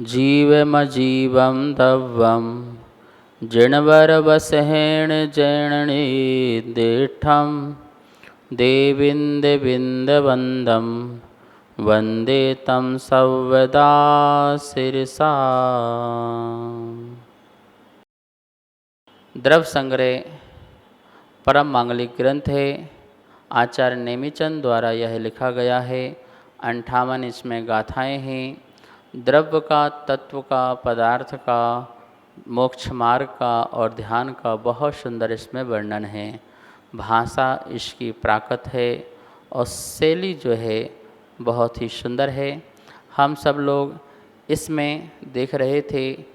जीवमजीवं दव्वं जिणवरवसहेण जैणनी दीठं देविन्दविन्दवन्दं वन्दे तं सर्वदा शिरसा। द्रव्य संग्रह परम मांगलिक ग्रंथ है। आचार्य नेमिचंद द्वारा यह लिखा गया है। 58 इसमें गाथाएँ हैं। द्रव्य का, तत्व का, पदार्थ का, मोक्ष मार्ग का और ध्यान का बहुत सुंदर इसमें वर्णन है। भाषा इसकी प्राकृत है और शैली जो है बहुत ही सुंदर है। हम सब लोग इसमें देख रहे थे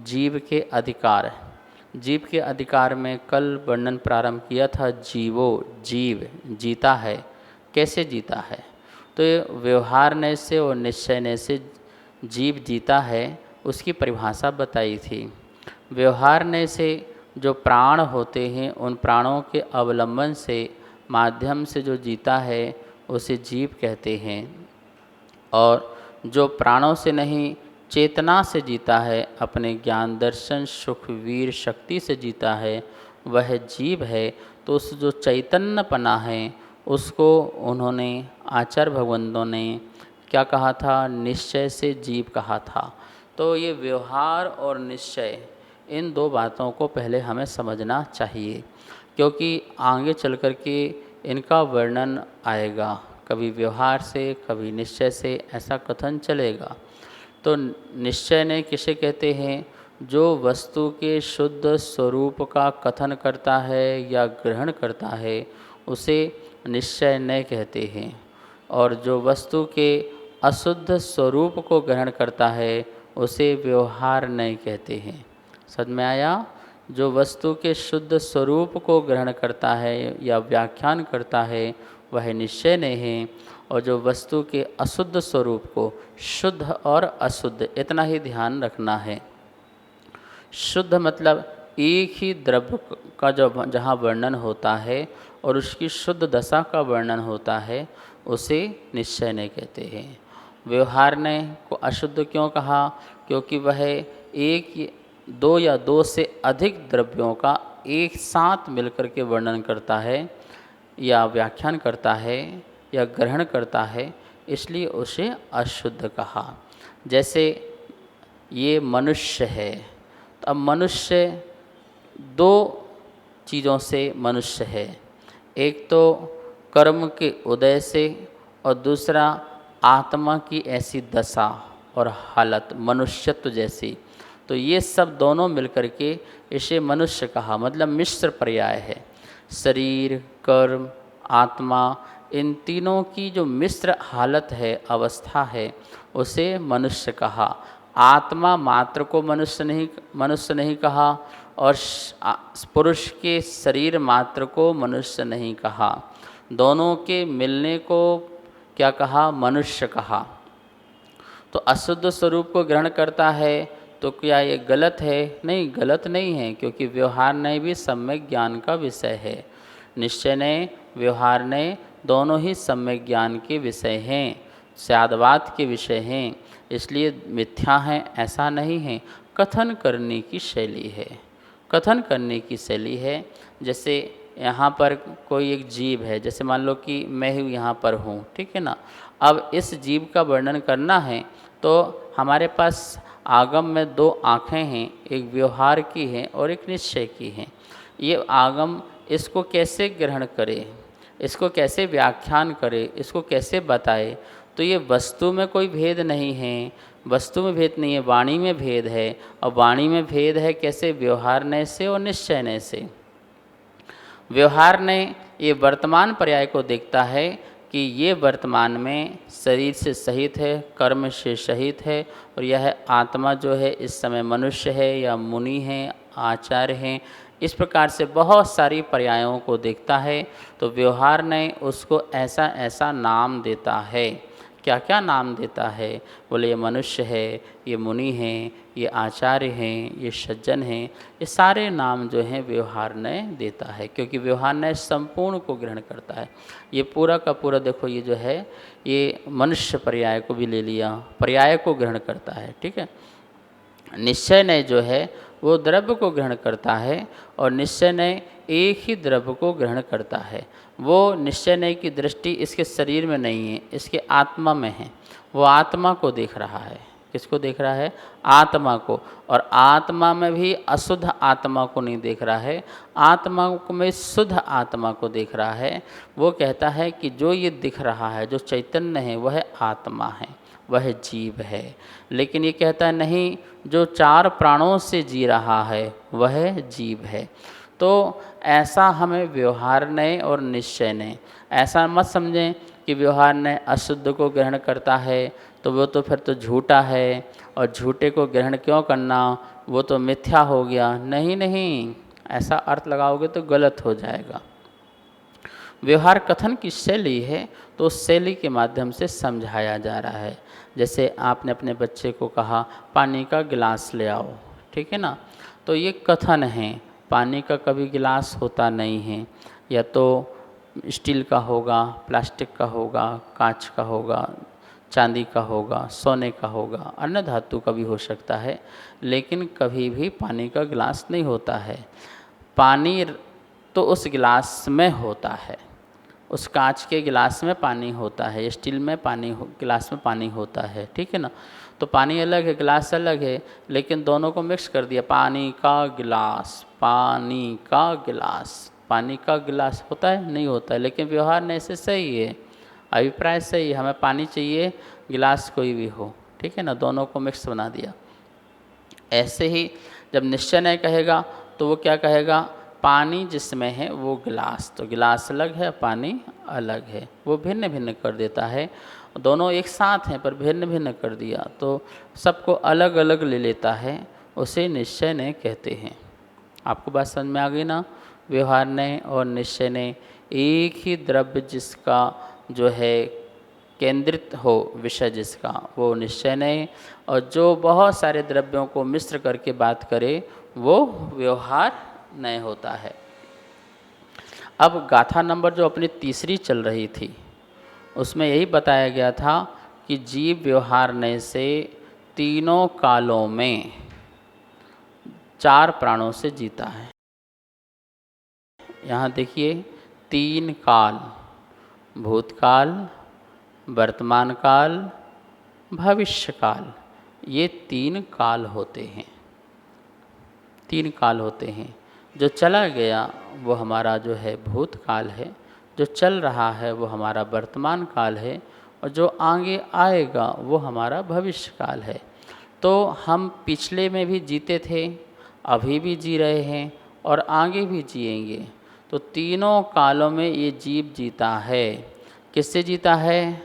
जीव के अधिकार। जीव के अधिकार में कल वर्णन प्रारंभ किया था। जीव जीता है। कैसे जीता है? तो ये व्यवहार से और निश्चय से जीव जीता है, उसकी परिभाषा बताई थी। व्यवहार से जो प्राण होते हैं, उन प्राणों के अवलंबन से माध्यम से जो जीता है उसे जीव कहते हैं। और जो प्राणों से नहीं, चेतना से जीता है, अपने ज्ञान दर्शन सुख वीर शक्ति से जीता है, वह जीव है। तो उस जो चैतन्यपना है उसको उन्होंने आचार्य भगवंतों ने क्या कहा था? निश्चय से जीव कहा था। तो ये व्यवहार और निश्चय, इन दो बातों को पहले हमें समझना चाहिए, क्योंकि आगे चल कर के इनका वर्णन आएगा। कभी व्यवहार से, कभी निश्चय से, ऐसा कथन चलेगा। तो निश्चय ने किसे कहते हैं? जो वस्तु के शुद्ध स्वरूप का कथन करता है या ग्रहण करता है उसे निश्चय न कहते हैं। और जो वस्तु के अशुद्ध स्वरूप को ग्रहण करता है उसे व्यवहार नहीं कहते हैं। समझ में आया? जो वस्तु के शुद्ध स्वरूप को ग्रहण करता है या व्याख्यान करता है वह निश्चय नहीं है। और जो वस्तु के अशुद्ध स्वरूप को, शुद्ध और अशुद्ध इतना ही ध्यान रखना है। शुद्ध मतलब एक ही द्रव्य का जो जहाँ वर्णन होता है और उसकी शुद्ध दशा का वर्णन होता है उसे निश्चय नहीं कहते हैं। व्यवहार ने को अशुद्ध क्यों कहा? क्योंकि वह एक, दो या दो से अधिक द्रव्यों का एक साथ मिलकर के वर्णन करता है या व्याख्यान करता है या ग्रहण करता है, इसलिए उसे अशुद्ध कहा। जैसे ये मनुष्य है, तो अब मनुष्य दो चीज़ों से मनुष्य है। एक तो कर्म के उदय से और दूसरा आत्मा की ऐसी दशा और हालत मनुष्यत्व जैसी। तो ये सब दोनों मिलकर के इसे मनुष्य कहा। मतलब मिश्र पर्याय है। शरीर, कर्म, आत्मा, इन तीनों की जो मिश्र हालत है, अवस्था है, उसे मनुष्य कहा। आत्मा मात्र को मनुष्य नहीं कहा और पुरुष के शरीर मात्र को मनुष्य नहीं कहा। दोनों के मिलने को क्या कहा? मनुष्य कहा। तो अशुद्ध स्वरूप को ग्रहण करता है तो क्या ये गलत है? नहीं, गलत नहीं है, क्योंकि व्यवहार ने भी सम्यक ज्ञान का विषय है। निश्चय ने, व्यवहार ने, दोनों ही सम्यक ज्ञान के विषय हैं, स्यादवाद के विषय हैं। इसलिए मिथ्या है ऐसा नहीं है। कथन करने की शैली है। कथन करने की शैली है। जैसे यहाँ पर कोई एक जीव है, जैसे मान लो कि मैं ही यहाँ पर हूँ, ठीक है ना। अब इस जीव का वर्णन करना है तो हमारे पास आगम में दो आँखें हैं, एक व्यवहार की है और एक निश्चय की है। ये आगम इसको कैसे ग्रहण करे, इसको कैसे व्याख्यान करे, इसको कैसे बताए? तो ये वस्तु में कोई भेद नहीं है, वस्तु में भेद नहीं है, वाणी में भेद है। और वाणी में भेद है कैसे? व्यवहार ने से और निश्चय ने से। व्यवहार ने ये वर्तमान पर्याय को देखता है कि ये वर्तमान में शरीर से सहित है, कर्म से सहित है, और यह आत्मा जो है इस समय मनुष्य है या मुनि है, आचार्य हैं। इस प्रकार से बहुत सारी पर्यायों को देखता है। तो व्यवहार ने उसको ऐसा ऐसा नाम देता है क्या क्या नाम देता है। बोले ये मनुष्य है, ये मुनि हैं, ये आचार्य हैं, ये सज्जन हैं, ये सारे नाम जो हैं व्यवहारण्य देता है, क्योंकि व्यवहारण्य संपूर्ण को ग्रहण करता है। ये पूरा का पूरा देखो, ये जो है ये मनुष्य पर्याय को भी ले लिया, पर्याय को ग्रहण करता है। ठीक है। निश्चय नय जो है वो द्रव्य को ग्रहण करता है, और निश्चय नय एक ही द्रव्य को ग्रहण करता है। वो निश्चय नय की दृष्टि इसके शरीर में नहीं है, इसके आत्मा में है। वो आत्मा को देख रहा है। किसको देख रहा है? आत्मा को। और आत्मा में भी अशुद्ध आत्मा को नहीं देख रहा है, आत्मा में शुद्ध आत्मा को देख रहा है। वो कहता है कि जो ये दिख रहा है, जो चैतन्य है, वह आत्मा है, वह जीव है। लेकिन ये कहता है नहीं, जो चार प्राणों से जी रहा है वह जीव है। तो ऐसा हमें व्यवहारण्य और निश्चयन्य, ऐसा मत समझें कि व्यवहारण्य अशुद्ध को ग्रहण करता है तो वो तो फिर तो झूठा है, और झूठे को ग्रहण क्यों करना, वो तो मिथ्या हो गया। नहीं नहीं, ऐसा अर्थ लगाओगे तो गलत हो जाएगा। व्यवहार कथन की शैली है, तो उस शैली के माध्यम से समझाया जा रहा है। जैसे आपने अपने बच्चे को कहा पानी का गिलास ले आओ, ठीक है ना, तो ये कथन है। पानी का कभी गिलास होता नहीं है, या तो स्टील का होगा, प्लास्टिक का होगा, कांच का होगा, चांदी का होगा, सोने का होगा, अन्य धातु का भी हो सकता है, लेकिन कभी भी पानी का गिलास नहीं होता है। पानी तो उस गिलास में होता है, उस कांच के गिलास में पानी होता है, स्टील में पानी गिलास में पानी होता है, ठीक है ना। तो पानी अलग है, गिलास अलग है, लेकिन दोनों को मिक्स कर दिया, पानी का गिलास, पानी का गिलास। पानी का गिलास होता है? नहीं होता है। लेकिन व्यवहार में ऐसे सही है, अभिप्राय सही है, हमें पानी चाहिए, गिलास कोई भी हो, ठीक है ना, दोनों को मिक्स बना दिया। ऐसे ही जब निश्चय नहीं कहेगा तो वो क्या कहेगा? पानी जिसमें है वो गिलास, तो गिलास अलग है, पानी अलग है, वो भिन्न भिन्न कर देता है। दोनों एक साथ हैं पर भिन्न भिन्न कर दिया, तो सबको अलग अलग ले लेता है, उसे निश्चय नहीं कहते हैं। आपको बात समझ में आ गई ना? व्यवहार ने और निश्चय ने एक ही द्रव्य जिसका जो है केंद्रित हो, विषय जिसका, वो निश्चय नहीं, और जो बहुत सारे द्रव्यों को मिश्र करके बात करे वो व्यवहार नहीं होता है। अब गाथा नंबर जो अपनी तीसरी चल रही थी उसमें यही बताया गया था कि जीव व्यवहार नय से तीनों कालों में चार प्राणों से जीता है। यहाँ देखिए, तीन काल, भूतकाल, वर्तमान काल, भविष्य काल, ये तीन काल होते हैं। तीन काल होते हैं। जो चला गया वो हमारा जो है भूतकाल है, जो चल रहा है वो हमारा वर्तमान काल है, और जो आगे आएगा वो हमारा भविष्य काल है। तो हम पिछले में भी जीते थे, अभी भी जी रहे हैं, और आगे भी जिएंगे। तो तीनों कालों में ये जीव जीता है। किससे जीता है?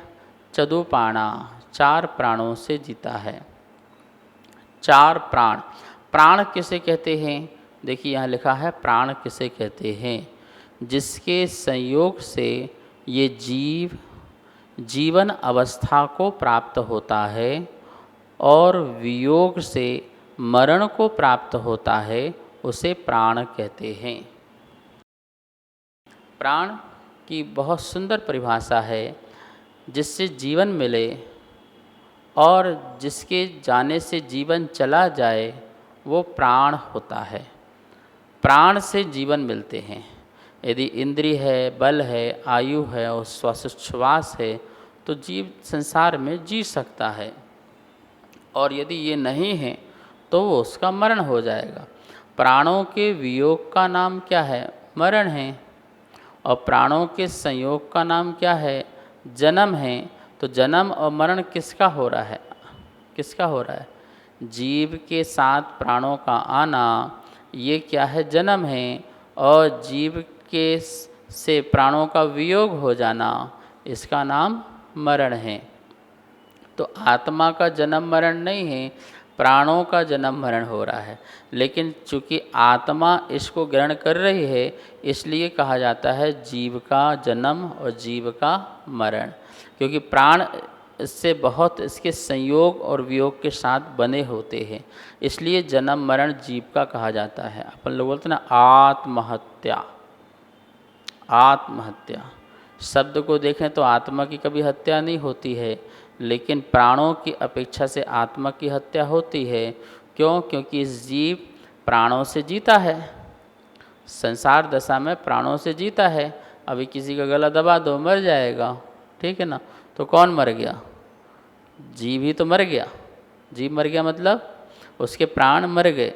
चतुर्पाणा, चार प्राणों से जीता है। चार प्राण। प्राण किसे कहते हैं? देखिए यहाँ लिखा है, प्राण किसे कहते हैं? जिसके संयोग से ये जीव जीवन अवस्था को प्राप्त होता है और वियोग से मरण को प्राप्त होता है, उसे प्राण कहते हैं। प्राण की बहुत सुंदर परिभाषा है। जिससे जीवन मिले और जिसके जाने से जीवन चला जाए वो प्राण होता है। प्राण से जीवन मिलते हैं। यदि इंद्रिय है, बल है, आयु है और श्वासोच्छ्वास है तो जीव संसार में जी सकता है, और यदि ये नहीं है तो वो उसका मरण हो जाएगा। प्राणों के वियोग का नाम क्या है? मरण है। और प्राणों के संयोग का नाम क्या है? जन्म है। तो जन्म और मरण किसका हो रहा है? किसका हो रहा है? जीव के साथ प्राणों का आना, ये क्या है? जन्म है। और जीव के से प्राणों का वियोग हो जाना, इसका नाम मरण है। तो आत्मा का जन्म मरण नहीं है, प्राणों का जन्म मरण हो रहा है। लेकिन चूँकि आत्मा इसको ग्रहण कर रही है, इसलिए कहा जाता है जीव का जन्म और जीव का मरण। क्योंकि प्राण इससे बहुत इसके संयोग और वियोग के साथ बने होते हैं, इसलिए जन्म मरण जीव का कहा जाता है। अपन लोग बोलते हैं ना आत्महत्या, आत्महत्या शब्द को देखें तो आत्मा की कभी हत्या नहीं होती है, लेकिन प्राणों की अपेक्षा से आत्मा की हत्या होती है। क्यों? क्योंकि इस जीव प्राणों से जीता है, संसार दशा में प्राणों से जीता है। अभी किसी का गला दबा दो मर जाएगा, ठीक है ना, तो कौन मर गया? जीव ही तो मर गया। जीव मर गया मतलब उसके प्राण मर गए,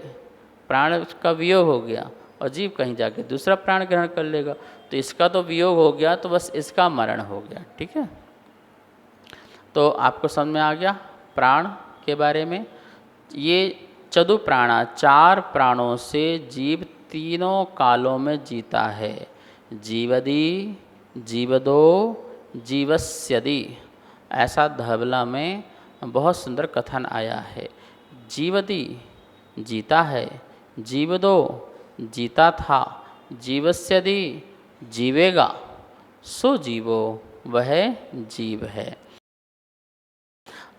प्राण का वियोग हो गया और जीव कहीं जाके दूसरा प्राण ग्रहण कर लेगा, तो इसका तो वियोग हो गया, तो बस इसका मरण हो गया। ठीक है, तो आपको समझ में आ गया प्राण के बारे में। ये चतु प्राणा, चार प्राणों से जीव तीनों कालों में जीता है। जीवदि, जीवदो, जीवस्यदि, ऐसा धवला में बहुत सुंदर कथन आया है। जीवदि जीता है, जीवदो जीता था, जीवस्यदि जीवेगा, सो जीवो वह जीव है।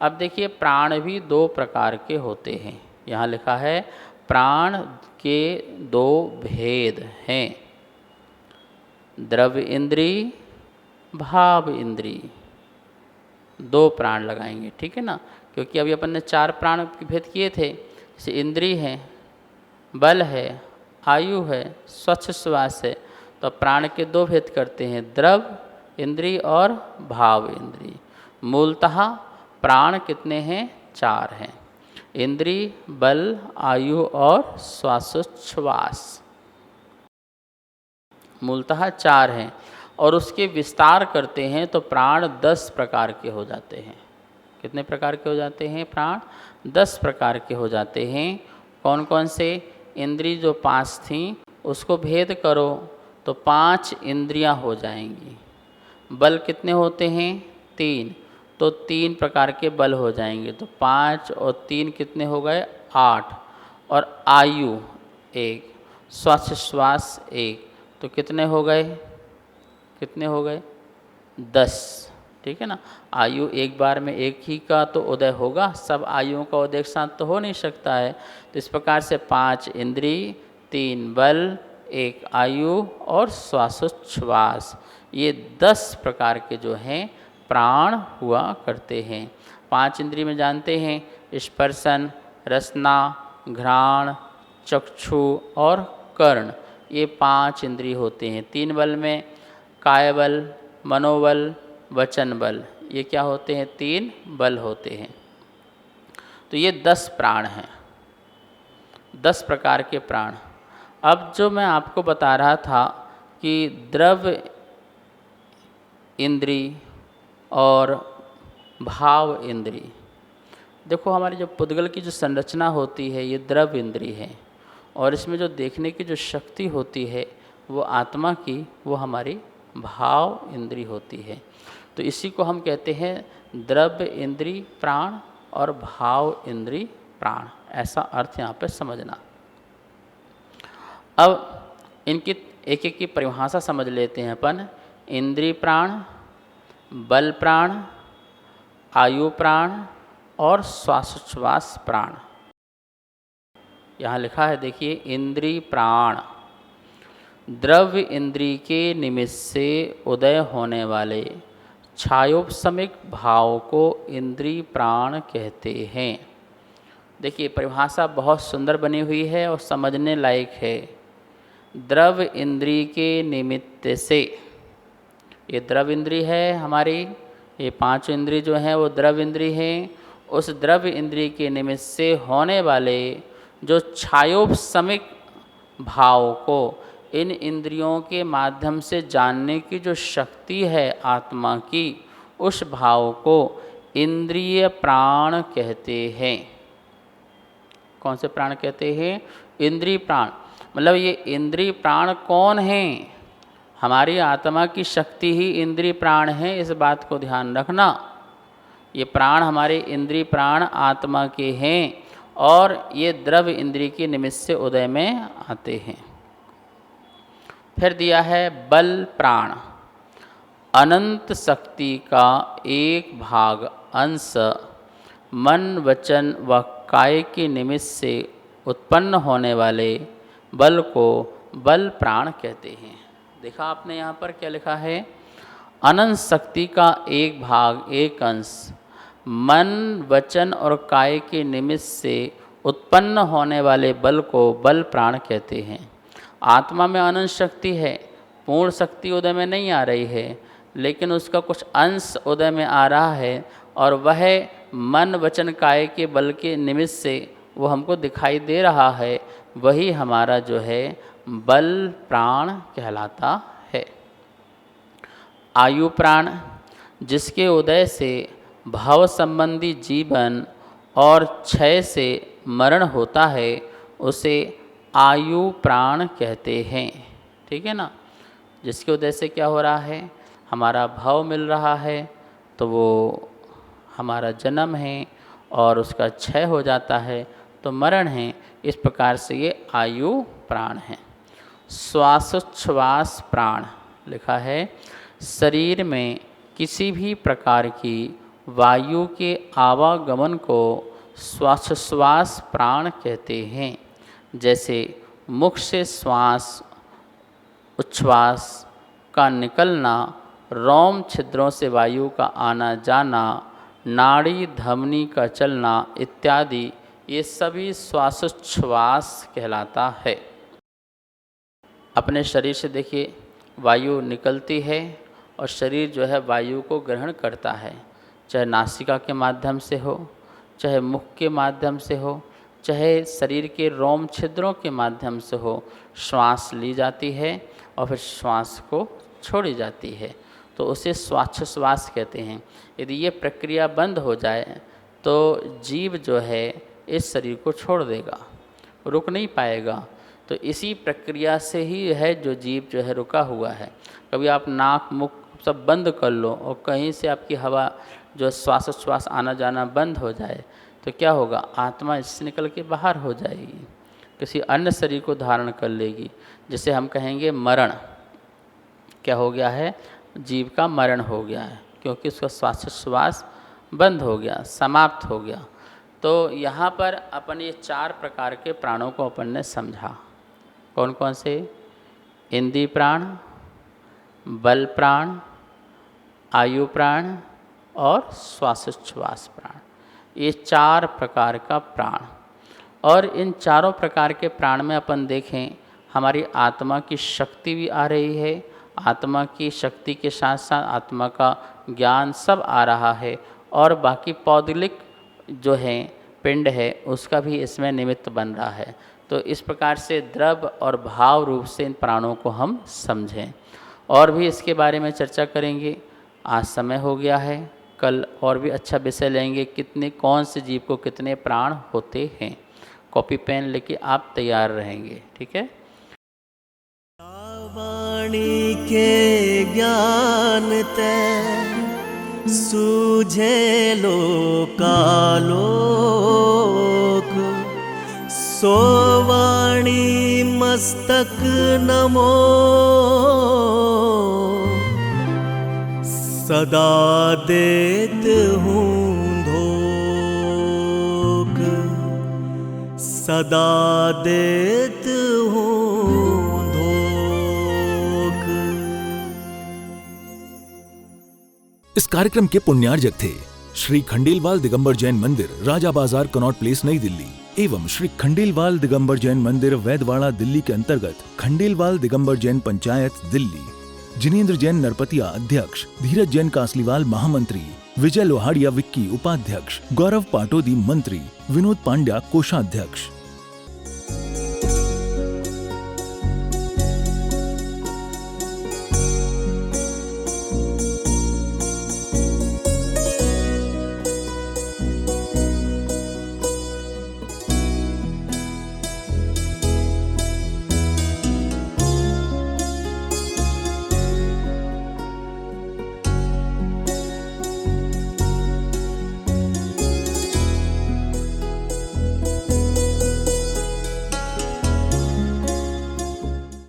अब देखिए प्राण भी दो प्रकार के होते हैं। यहाँ लिखा है प्राण के दो भेद हैं, द्रव्य इंद्री, भाव इंद्री। दो प्राण लगाएंगे, ठीक है ना, क्योंकि अभी अपन ने चार प्राण के भेद किए थे। जैसे इंद्री है, बल है, आयु है, स्वच्छ श्वास है, तो प्राण के दो भेद करते हैं, द्रव्य इंद्री और भाव इंद्री। मूलतः प्राण कितने हैं? चार हैं, इंद्री, बल, आयु और श्वासोच्छ्वास, मूलतः चार हैं। और उसके विस्तार करते हैं तो प्राण 10 प्रकार के हो जाते हैं। कितने प्रकार के हो जाते हैं? प्राण 10 प्रकार के हो जाते हैं। कौन कौन से? इंद्री जो 5 थीं उसको भेद करो तो 5 इंद्रियां हो जाएंगी। बल कितने होते हैं? 3, तो 3 प्रकार के बल हो जाएंगे, तो 5 और 3 कितने हो गए? 8। और आयु 1, श्वास 1, तो कितने हो गए? कितने हो गए? 10। ठीक है ना, आयु एक बार में एक ही का तो उदय होगा, सब आयुओं का उदय एक साथ तो हो नहीं सकता है। तो इस प्रकार से 5 इंद्री, 3 बल, 1 आयु और श्वासोच्छ्वास, ये 10 प्रकार के जो हैं प्राण हुआ करते हैं। 5 इंद्रिय में जानते हैं स्पर्शन, रसना, घ्राण, चक्षु और कर्ण, ये 5 इंद्रिय होते हैं। 3 बल में काय बल, मनोबल, वचन बल, ये क्या होते हैं? 3 बल होते हैं। तो ये 10 प्राण हैं, 10 प्रकार के प्राण। अब जो मैं आपको बता रहा था कि द्रव्य इंद्री और भाव इंद्री, देखो हमारी जो पुद्गल की जो संरचना होती है ये द्रव्य इंद्री है, और इसमें जो देखने की जो शक्ति होती है वो आत्मा की, वो हमारी भाव इंद्री होती है। तो इसी को हम कहते हैं द्रव्य इंद्री प्राण और भाव इंद्री प्राण, ऐसा अर्थ यहाँ पे समझना। अब इनकी एक एक की परिभाषा समझ लेते हैं अपन। इंद्री प्राण, बल प्राण, आयु प्राण और श्वासोच्छ्वास प्राण। यहाँ लिखा है देखिए, इंद्री प्राण द्रव्य इंद्री के निमित्त से उदय होने वाले छायोपशमिक भाव को इंद्री प्राण कहते हैं। देखिए परिभाषा बहुत सुंदर बनी हुई है और समझने लायक है। द्रव्य इंद्री के निमित्त से, ये द्रव्य इंद्री है हमारी, ये 5 इंद्री जो हैं वो द्रव्य इंद्री हैं। उस द्रव्य इंद्री के निमित्त से होने वाले जो छायोपशमिक भाव को इन इंद्रियों के माध्यम से जानने की जो शक्ति है आत्मा की, उस भाव को इंद्रिय प्राण कहते हैं। कौन से प्राण कहते हैं? इंद्रिय प्राण। मतलब ये इंद्रिय प्राण कौन हैं? हमारी आत्मा की शक्ति ही इंद्रिय प्राण है, इस बात को ध्यान रखना। ये प्राण हमारे इंद्रिय प्राण आत्मा के हैं और ये द्रव्य इंद्रिय के निमित्त से उदय में आते हैं। फिर दिया है बल प्राण, अनंत शक्ति का एक भाग अंश मन वचन व काय के निमित्त से उत्पन्न होने वाले बल को बल प्राण कहते हैं। देखा आपने यहाँ पर क्या लिखा है, अनंत शक्ति का एक भाग एक अंश मन वचन और काय के निमित्त से उत्पन्न होने वाले बल को बल प्राण कहते हैं। आत्मा में अनंत शक्ति है, पूर्ण शक्ति उदय में नहीं आ रही है, लेकिन उसका कुछ अंश उदय में आ रहा है और वह मन वचन काय के बल के निमित्त से वो हमको दिखाई दे रहा है, वही हमारा जो है बल प्राण कहलाता है। आयु प्राण, जिसके उदय से भाव संबंधी जीवन और क्षय से मरण होता है, उसे आयु प्राण कहते हैं। ठीक है ना, जिसके उदय से क्या हो रहा है, हमारा भाव मिल रहा है, तो वो हमारा जन्म है और उसका क्षय हो जाता है तो मरण है। इस प्रकार से ये आयु प्राण है। श्वासोच्छ्वास प्राण लिखा है, शरीर में किसी भी प्रकार की वायु के आवागमन को श्वासोच्छ्वास प्राण कहते हैं। जैसे मुख से श्वास उच्छ्वास का निकलना, रोम छिद्रों से वायु का आना जाना, नाड़ी धमनी का चलना इत्यादि, ये सभी श्वासोच्छ्वास कहलाता है। अपने शरीर से देखिए, वायु निकलती है और शरीर जो है वायु को ग्रहण करता है, चाहे नासिका के माध्यम से हो, चाहे मुख के माध्यम से हो, चाहे शरीर के रोम छिद्रों के माध्यम से हो। श्वास ली जाती है और फिर श्वास को छोड़ी जाती है, तो उसे श्वासोच्छ्वास कहते हैं। यदि ये प्रक्रिया बंद हो जाए तो जीव जो है इस शरीर को छोड़ देगा, रुक नहीं पाएगा। तो इसी प्रक्रिया से ही है जो जीव जो है रुका हुआ है। कभी आप नाक मुख सब बंद कर लो और कहीं से आपकी हवा जो श्वासोच्छ्वास आना जाना बंद हो जाए तो क्या होगा, आत्मा इससे निकल के बाहर हो जाएगी, किसी अन्य शरीर को धारण कर लेगी। जिसे हम कहेंगे मरण। क्या हो गया है, जीव का मरण हो गया है, क्योंकि उसका श्वासोच्छ्वास बंद हो गया, समाप्त हो गया। तो यहाँ पर अपन ये 4 प्रकार के प्राणों को अपन ने समझा। कौन कौन से, इंद्रिय प्राण, बल प्राण, आयु प्राण और श्वासोच्छ्वास प्राण, ये 4 प्रकार का प्राण। और इन चारों प्रकार के प्राण में अपन देखें, हमारी आत्मा की शक्ति भी आ रही है, आत्मा की शक्ति के साथ साथ आत्मा का ज्ञान सब आ रहा है, और बाकी पौद्गलिक जो है पिंड है उसका भी इसमें निमित्त बन रहा है। तो इस प्रकार से द्रव्य और भाव रूप से इन प्राणों को हम समझें, और भी इसके बारे में चर्चा करेंगे। आज समय हो गया है, कल और भी अच्छा विषय लेंगे, कितने कौन से जीव को कितने प्राण होते हैं। कॉपी पेन लेके आप तैयार रहेंगे, ठीक है। वाणी के ज्ञान ते सूझे लोकालोक, सो वाणी मस्तक नमो, सदा देत हूँ धोख, सदा देत हूँ धोख। इस कार्यक्रम के पुण्यार्जक थे श्री खंडेलवाल दिगंबर जैन मंदिर, राजा बाजार, कनॉट प्लेस, नई दिल्ली, एवं श्री खंडेलवाल दिगंबर जैन मंदिर, वैदवाड़ा, दिल्ली के अंतर्गत खंडेलवाल दिगंबर जैन पंचायत, दिल्ली। जिनेंद्र जैन नरपतिया अध्यक्ष, धीरज जैन कासलीवाल महामंत्री, विजय लोहाड़िया विक्की उपाध्यक्ष, गौरव पाटोदी मंत्री, विनोद पांड्या कोषाध्यक्ष।